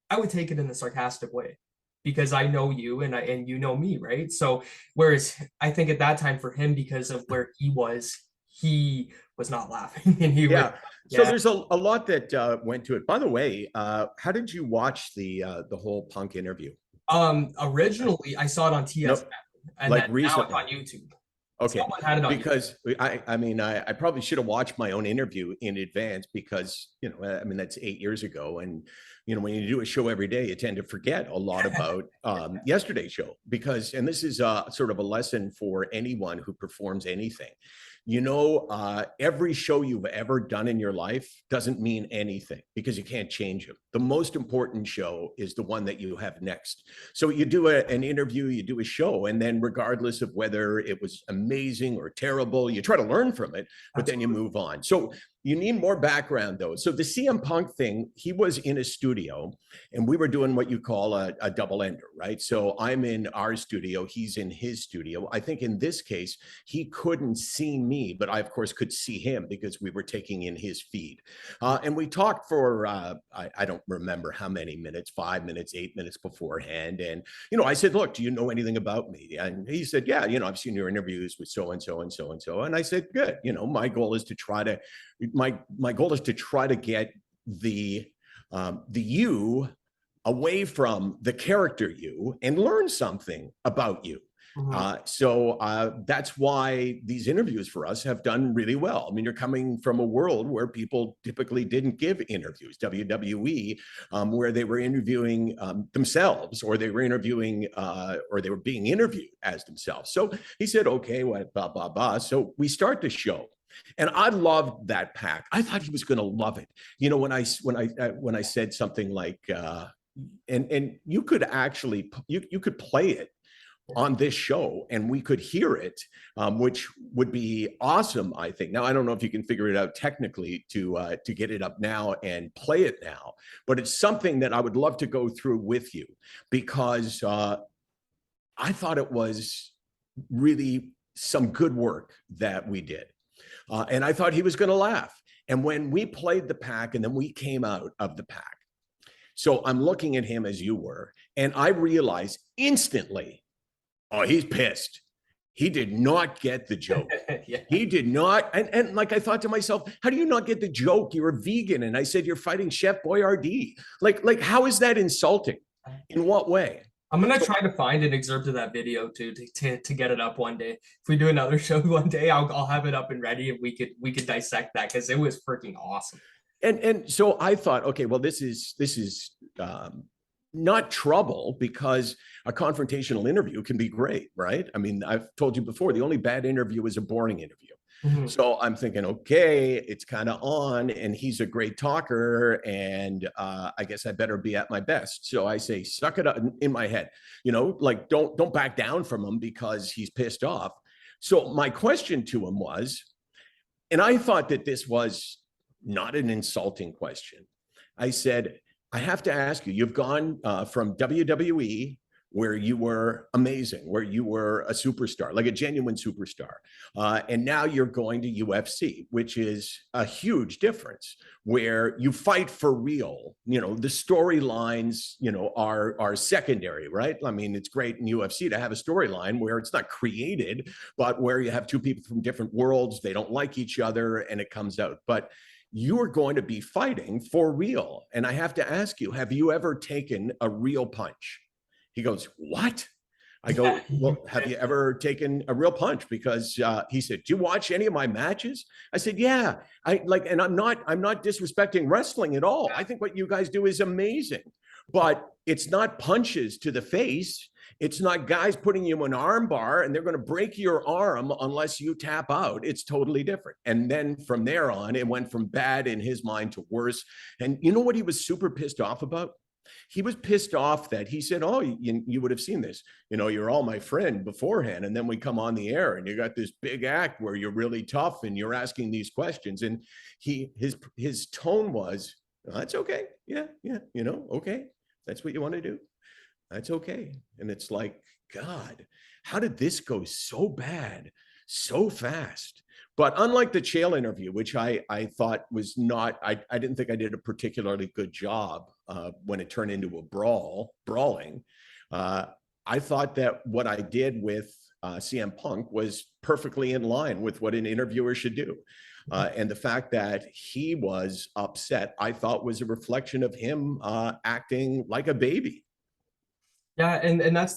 I would take it in a sarcastic way because I know you and you know me, right? So whereas I think at that time for him, because of where he was not laughing and he really, Yeah. So yeah. there's a lot that went to it. By the way, how did you watch the whole Punk interview? Originally I saw it on No, TSN, and like then now it's recently. on YouTube. Okay, Someone had it on YouTube. because I probably should have watched my own interview in advance because I mean that's 8 years ago, and when you do a show every day, you tend to forget a lot about yesterday's show because, and this is sort of a lesson for anyone who performs anything. Every show you've ever done in your life doesn't mean anything because you can't change them. The most important show is the one that you have next. So you do an interview, you do a show, and then regardless of whether it was amazing or terrible, you try to learn from it, but then you Absolutely. move on. So you need more background though. So the CM Punk thing, he was in a studio and we were doing what you call a double ender, right? So I'm in our studio, he's in his studio. I think in this case, he couldn't see me, but I of course could see him because we were taking in his feed. And we talked for, I don't remember how many minutes, 5 minutes, 8 minutes beforehand. And, I said, look, do you know anything about me? And he said, yeah, I've seen your interviews with so and so and so and so. And I said, good. My goal is to try to get the you away from the character you and learn something about you. Mhm. That's why these interviews for us have done really well. I mean, you're coming from a world where people typically didn't give interviews, WWE, where they were interviewing themselves, or they were interviewing, or they were being interviewed as themselves. So he said, okay, well, blah, blah, blah. So we start the show. And I loved that pack. I thought he was going to love it. When I said something like, and you could actually you could play it on this show and we could hear it, which would be awesome, I think. Now I don't know if you can figure it out technically to get it up now and play it now, but it's something that I would love to go through with you because I thought it was really some good work that we did, and I thought he was going to laugh. And when we played the pack and then we came out of the pack, so I'm looking at him as you were, and I realized instantly, oh, he's pissed. He did not get the joke. Yeah. He did not. And like I thought to myself, how do you not get the joke? You're a vegan. And I said, you're fighting Chef Boyardee. Like, how is that insulting? In what way? I'm gonna So try to find an excerpt of that video too to get it up one day. If we do another show one day, I'll have it up and ready and we could dissect that because it was freaking awesome. so I thought, okay, well, this is not trouble because a confrontational interview can be great, right? I mean, I've told you before, the only bad interview is a boring interview. Mhm. So I'm thinking, okay, it's kind of on, and he's a great talker, and I guess I better be at my best. So I say, suck it up in my head, like don't back down from him because he's pissed off. So my question to him was, and I thought that this was not an insulting question. I said, I have to ask you, you've gone from WWE, where you were amazing, where you were a superstar, like a genuine superstar. And now you're going to UFC, which is a huge difference, where you fight for real. The storylines, are secondary, right? I mean, it's great in UFC to have a storyline where it's not created, but where you have two people from different worlds, they don't like each other, and it comes out. But you are going to be fighting for real. And I have to ask you, have you ever taken a real punch? He goes, what? I Yeah, go, well, have you ever taken a real punch? Because he said, do you watch any of my matches? I said, yeah. And I'm not disrespecting wrestling at all. I think what you guys do is amazing, but it's not punches to the face. It's not guys putting you in an arm bar and they're going to break your arm unless you tap out. It's totally different. And then from there on, it went from bad in his mind to worse. And you know what he was super pissed off about? He was pissed off that he said, oh, you would have seen this. You're all my friend beforehand. And then we come on the air and you got this big act where you're really tough and you're asking these questions. And his tone was, that's okay. Yeah. Okay. That's what you want to do. That's okay. And it's like, God, how did this go so bad so fast? But unlike the Chael interview, which I thought was not, I didn't think I did a particularly good job when it turned into a brawling. I thought that what I did with CM Punk was perfectly in line with what an interviewer should do. And the fact that he was upset, I thought was a reflection of him acting like a baby. Yeah, and that's